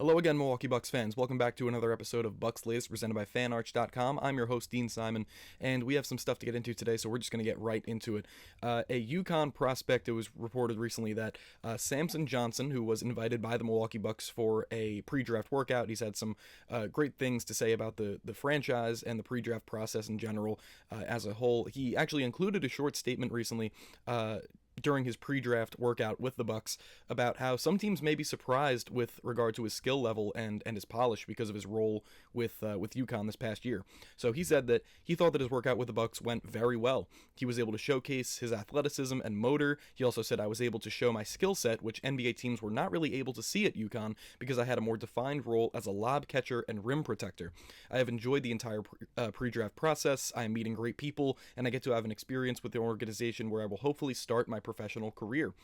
Hello again, Milwaukee Bucks fans. Welcome back to another episode of Bucks Latest presented by FanArch.com. I'm your host, Dean Simon, and we have some stuff to get into today, so we're just going to get right into it. A UConn prospect, it was reported recently that Samson Johnson, who was invited by the Milwaukee Bucks for a pre-draft workout, he's had some great things to say about the franchise and the pre-draft process in general as a whole. He actually included a short statement recently during his pre-draft workout with the Bucks about how some teams may be surprised with regard to his skill level and his polish because of his role with UConn this past year. So he said that he thought that his workout with the Bucks went very well. He was able to showcase his athleticism and motor. He also said, I was able to show my skill set, which NBA teams were not really able to see at UConn because I had a more defined role as a lob catcher and rim protector. I have enjoyed the entire pre-draft process. I am meeting great people, and I get to have an experience with the organization where I will hopefully start my professional career.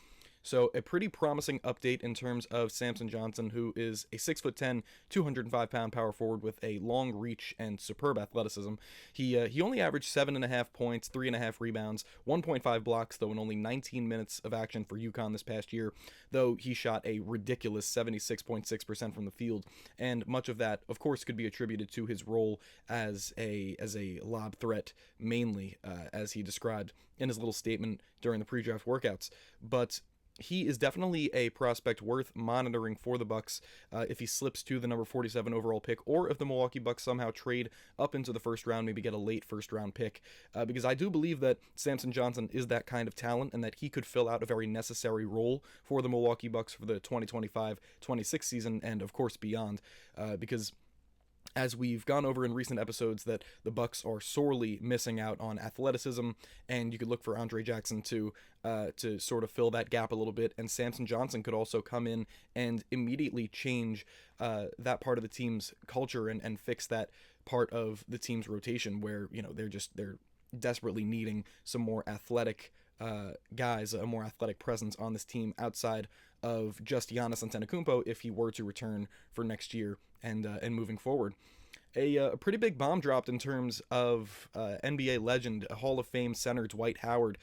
So a pretty promising update in terms of Samson Johnson, who is a 6'10", 205-pound power forward with a long reach and superb athleticism. He only averaged 7.5 points, 3.5 rebounds, 1.5 blocks, though in only 19 minutes of action for UConn this past year, though he shot a ridiculous 76.6% from the field, and much of that, of course, could be attributed to his role as a lob threat, mainly, as he described in his little statement during the pre-draft workouts. But he is definitely a prospect worth monitoring for the Bucks if he slips to the number 47 overall pick, or if the Milwaukee Bucks somehow trade up into the first round, maybe get a late first round pick, because I do believe that Samson Johnson is that kind of talent and that he could fill out a very necessary role for the Milwaukee Bucks for the 2025-26 season and of course beyond, because as we've gone over in recent episodes, that the Bucks are sorely missing out on athleticism, and you could look for Andre Jackson to sort of fill that gap a little bit, and Samson Johnson could also come in and immediately change that part of the team's culture and fix that part of the team's rotation where, you know, they're desperately needing some more athletic guys, a more athletic presence on this team outside of just Giannis Antetokounmpo if he were to return for next year and moving forward. A pretty big bomb dropped in terms of NBA legend, Hall of Fame center Dwight Howard.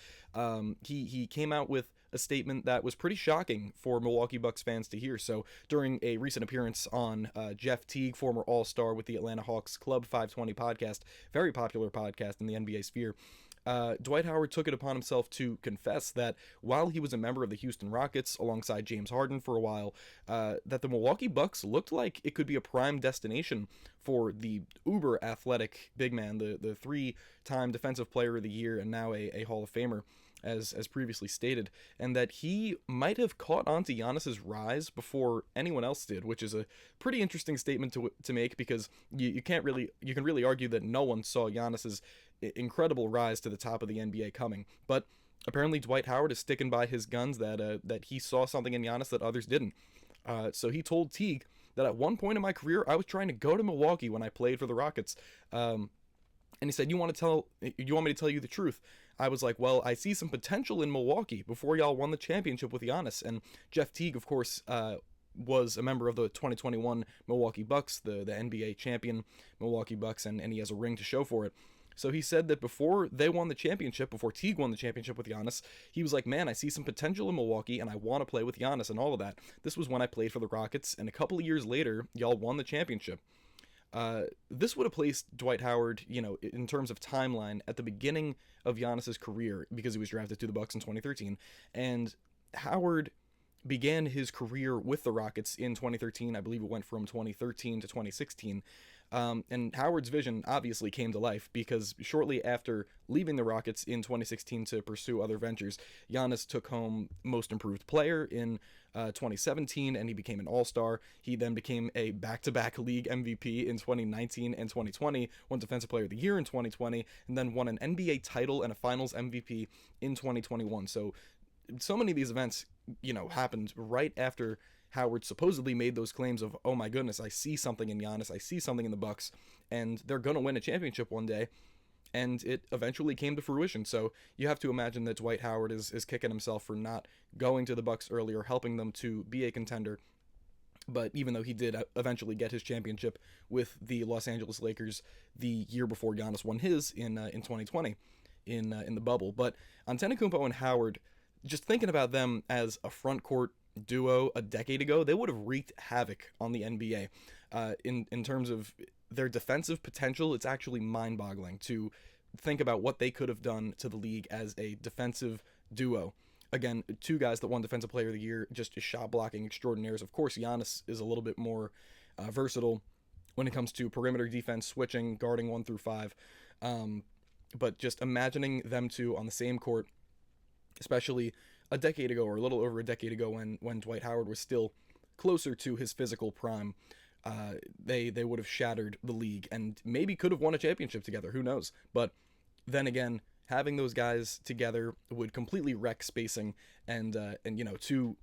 He came out with a statement that was pretty shocking for Milwaukee Bucks fans to hear. So during a recent appearance on Jeff Teague, former All-Star with the Atlanta Hawks Club 520 podcast, very popular podcast in the NBA sphere, Dwight Howard took it upon himself to confess that while he was a member of the Houston Rockets alongside James Harden for a while, that the Milwaukee Bucks looked like it could be a prime destination for the uber athletic big man, the three-time Defensive Player of the Year and now a Hall of Famer, as previously stated, and that he might have caught on to Giannis's rise before anyone else did, which is a pretty interesting statement to make, because you can really argue that no one saw Giannis's incredible rise to the top of the NBA coming. But apparently Dwight Howard is sticking by his guns that he saw something in Giannis that others didn't. So he told Teague that at one point in my career I was trying to go to Milwaukee when I played for the Rockets. And he said, you want me to tell you the truth? I was like, well, I see some potential in Milwaukee before y'all won the championship with Giannis. And Jeff Teague, of course, was a member of the 2021 Milwaukee Bucks, the NBA champion Milwaukee Bucks, and he has a ring to show for it. So he said that before they won the championship, before Teague won the championship with Giannis, he was like, man, I see some potential in Milwaukee and I want to play with Giannis and all of that. This was when I played for the Rockets, and a couple of years later, y'all won the championship. This would have placed Dwight Howard, you know, in terms of timeline, at the beginning of Giannis's career, because he was drafted to the Bucks in 2013, and Howard began his career with the Rockets in 2013. I believe it went from 2013 to 2016. And Howard's vision obviously came to life, because shortly after leaving the Rockets in 2016 to pursue other ventures, Giannis took home Most Improved Player in 2017, and he became an All-Star. He then became a back-to-back league MVP in 2019 and 2020, won Defensive Player of the Year in 2020, and then won an NBA title and a Finals MVP in 2021. So many of these events, you know, happened right after Howard supposedly made those claims of, oh my goodness, I see something in Giannis, I see something in the Bucks, and they're going to win a championship one day. And it eventually came to fruition. So you have to imagine that Dwight Howard is kicking himself for not going to the Bucks earlier, helping them to be a contender. But even though he did eventually get his championship with the Los Angeles Lakers the year before Giannis won his in 2020 in the bubble. But Antetokounmpo and Howard, just thinking about them as a front court duo a decade ago, they would have wreaked havoc on the NBA. In terms of their defensive potential, it's actually mind-boggling to think about what they could have done to the league as a defensive duo. Again, two guys that won Defensive Player of the Year, just shot blocking extraordinaires. Of course, Giannis is a little bit more versatile when it comes to perimeter defense, switching, guarding 1 through 5. But just imagining them two on the same court, especially a decade ago or a little over a decade ago when Dwight Howard was still closer to his physical prime, they would have shattered the league and maybe could have won a championship together. Who knows? But then again, having those guys together would completely wreck spacing, and two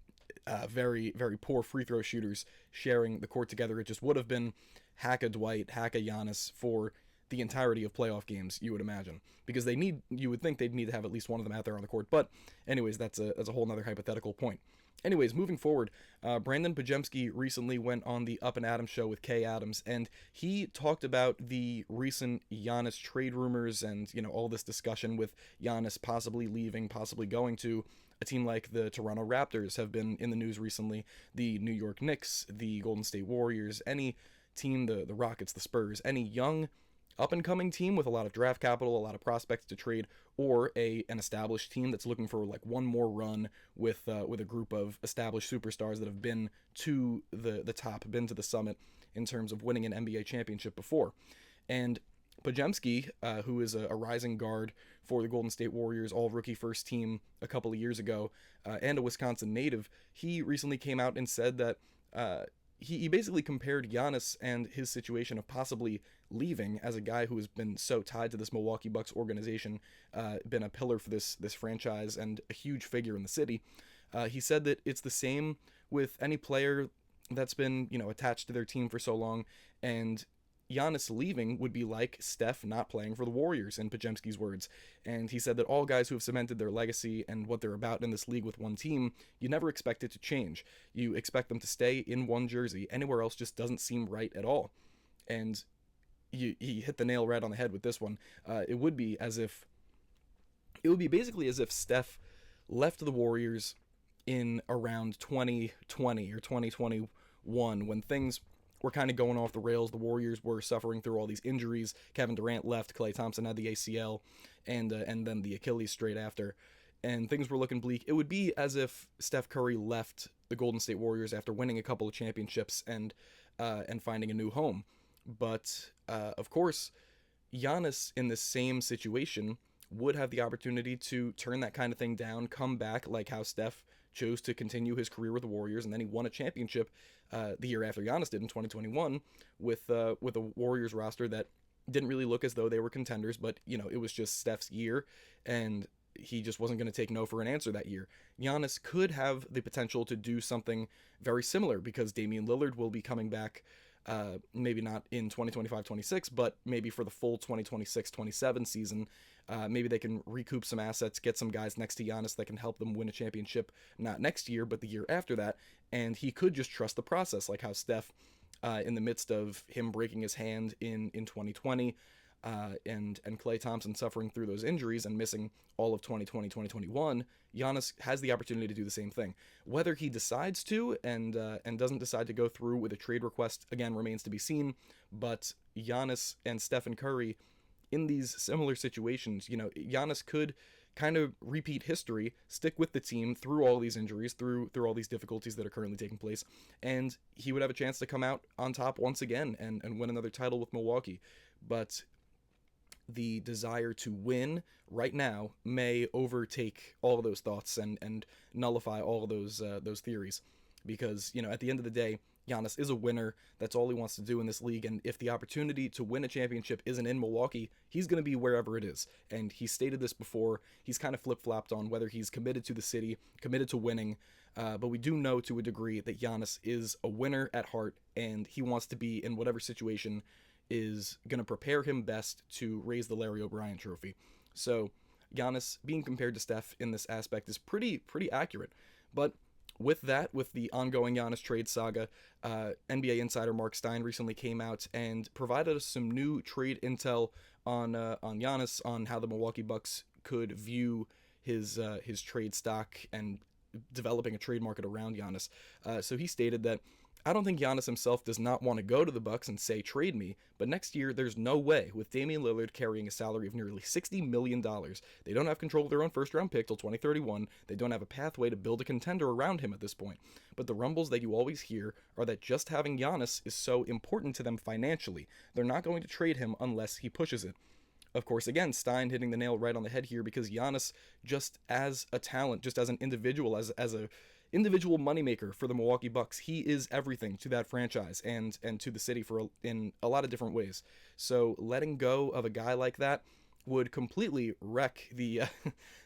very very poor free throw shooters sharing the court together. It just would have been hack a Dwight, hack a Giannis for the entirety of playoff games, you would imagine, because you would think they'd need to have at least one of them out there on the court. But anyways, that's a whole nother hypothetical point. Anyways, moving forward, Brandon Pajemski recently went on the Up and Adams show with Kay Adams, and he talked about the recent Giannis trade rumors and, all this discussion with Giannis possibly leaving, possibly going to a team like the Toronto Raptors have been in the news recently, the New York Knicks, the Golden State Warriors, any team, the Rockets, the Spurs, any young up-and-coming team with a lot of draft capital, a lot of prospects to trade, or an established team that's looking for like one more run with a group of established superstars that have been to the top, been to the summit in terms of winning an NBA championship before. And Pajemski, who is a rising guard for the Golden State Warriors, all-rookie first team a couple of years ago, and a Wisconsin native, he recently came out and said that he basically compared Giannis and his situation of possibly leaving as a guy who has been so tied to this Milwaukee Bucks organization, been a pillar for this franchise and a huge figure in the city. He said that it's the same with any player that's been, attached to their team for so long, and Giannis leaving would be like Steph not playing for the Warriors, in Pajemski's words. And he said that all guys who have cemented their legacy and what they're about in this league with one team, you never expect it to change. You expect them to stay in one jersey. Anywhere else just doesn't seem right at all. And he hit the nail right on the head with this one. It would be basically as if Steph left the Warriors in around 2020 or 2021 when things were kind of going off the rails. The Warriors were suffering through all these injuries. Kevin Durant left, Klay Thompson had the ACL, and then the Achilles straight after, and things were looking bleak. It would be as if Steph Curry left the Golden State Warriors after winning a couple of championships and finding a new home. But of course, Giannis in the same situation would have the opportunity to turn that kind of thing down, come back like how Steph chose to continue his career with the Warriors, and then he won a championship the year after Giannis did in 2021 with a Warriors roster that didn't really look as though they were contenders, but it was just Steph's year, and he just wasn't going to take no for an answer that year. Giannis could have the potential to do something very similar because Damian Lillard will be coming back, maybe not in 2025-26, but maybe for the full 2026-27 season. Maybe they can recoup some assets, get some guys next to Giannis that can help them win a championship, not next year, but the year after that. And he could just trust the process, like how Steph, in the midst of him breaking his hand in 2020, and Klay Thompson suffering through those injuries and missing all of 2020, 2021, Giannis has the opportunity to do the same thing. Whether he decides to and doesn't decide to go through with a trade request, again, remains to be seen. But Giannis and Stephen Curry, in these similar situations, Giannis could kind of repeat history, stick with the team through all these injuries, through all these difficulties that are currently taking place, and he would have a chance to come out on top once again and win another title with Milwaukee. But the desire to win right now may overtake all of those thoughts and nullify all of those theories, because at the end of the day, Giannis is a winner. That's all he wants to do in this league, and if the opportunity to win a championship isn't in Milwaukee, he's going to be wherever it is. And he stated this before. He's kind of flip-flopped on whether he's committed to the city, committed to winning, but we do know to a degree that Giannis is a winner at heart, and he wants to be in whatever situation is going to prepare him best to raise the Larry O'Brien trophy. So Giannis being compared to Steph in this aspect is pretty accurate. But with the ongoing Giannis trade saga, NBA insider Mark Stein recently came out and provided us some new trade intel on Giannis, on how the Milwaukee Bucks could view his trade stock and developing a trade market around Giannis. So he stated that, I don't think Giannis himself does not want to go to the Bucks and say trade me, but next year there's no way, with Damian Lillard carrying a salary of nearly $60 million. They don't have control of their own first round pick till 2031. They don't have a pathway to build a contender around him at this point. But the rumbles that you always hear are that just having Giannis is so important to them financially. They're not going to trade him unless he pushes it. Of course, again, Stein hitting the nail right on the head here, because Giannis, just as a talent, just as an individual, as a individual moneymaker for the Milwaukee Bucks, he is everything to that franchise and to the city in a lot of different ways. So letting go of a guy like that would completely wreck the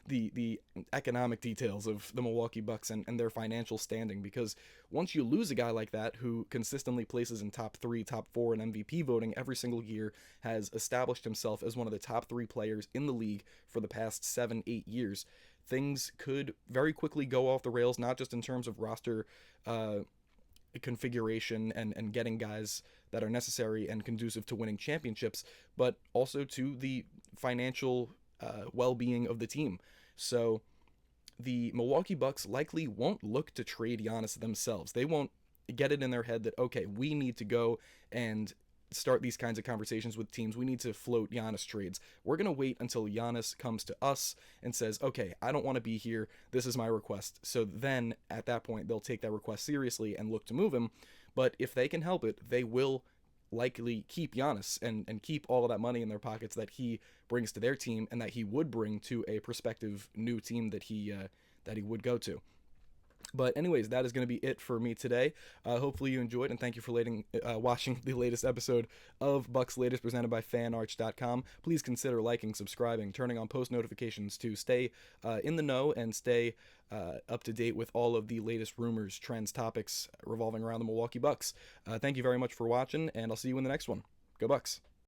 the economic details of the Milwaukee Bucks and their financial standing, because once you lose a guy like that who consistently places in top 3, top 4 in MVP voting every single year, has established himself as one of the top 3 players in the league for the past 7-8 years, things could very quickly go off the rails, not just in terms of roster configuration and getting guys that are necessary and conducive to winning championships, but also to the financial well-being of the team. So the Milwaukee Bucks likely won't look to trade Giannis themselves. They won't get it in their head that, okay, we need to go and start these kinds of conversations with teams. We need to float Giannis trades. We're going to wait until Giannis comes to us and says, okay, I don't want to be here. This is my request. So then at that point, they'll take that request seriously and look to move him. But if they can help it, they will likely keep Giannis and keep all of that money in their pockets that he brings to their team and that he would bring to a prospective new team that he would go to. But anyways, that is going to be it for me today. Hopefully you enjoyed, and thank you for watching the latest episode of Bucks Latest presented by fanarch.com. Please consider liking, subscribing, turning on post notifications to stay in the know and stay up to date with all of the latest rumors, trends, topics revolving around the Milwaukee Bucks. Thank you very much for watching, and I'll see you in the next one. Go Bucks!